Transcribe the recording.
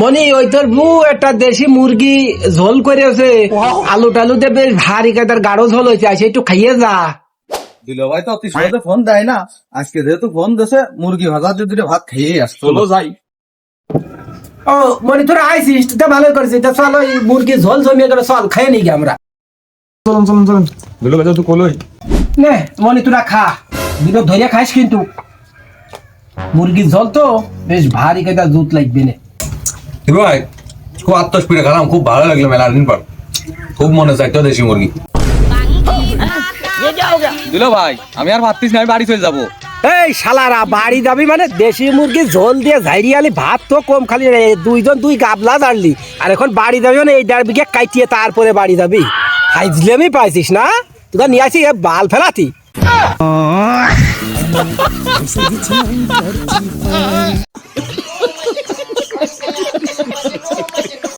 মনি ওই তোর বউ একটা দেশি মুরগি ঝোল করেছে, আলু টালু দিয়ে বেশ ভারী কাদার গাঢ় ঝোল হয়েছে, আসে একটু খাইয়ে যা। দিলো ভাই তো অতি সহজে ফোন দেয় না, আজকে যেহেতু ফোন দিছে মুরগি ভাজা দিয়ে দুটো ভাত খেয়ে আসছে। চলো যাই। ও মনি তোরা আইসিস তো ভালো করেছিস, তা চল ওই মুরগি ঝোল জমিয়ে গেলে চল খাই নি আমরা। চলুন দিলো ভাই তো কলই নে মনি তোরা খা, দুটো ধরে খাইস কিন্তু মুরগির ঝোল তো বেশ ভারী কাদার দুধ লাগবে না। ভাই খুব আত্মস্পিরে খেলাম, খুব ভালো লাগলো মেলা দিন পর, খুব মনে চাইতো দেশি মুরগি। দিলো ভাই আমি আর ভাবতিস না, আমি বাড়ি চলে যাবো। এই শালারা বাড়ি যাবি মানে দেশি মুরগি ঝোল দিয়ে ঝাইরিয়ালি ভাত তো কম খালি রে, দুইজন দুই গাবলা জানলি, আর এখন বাড়ি যাবি মানে এই 1.5 বিঘা কাইটিয়ে তারপরে বাড়ি যাবি। ফাইজলেমি পাইছিস না, তোরা নিয়ে আসি বাল ফেলাতি।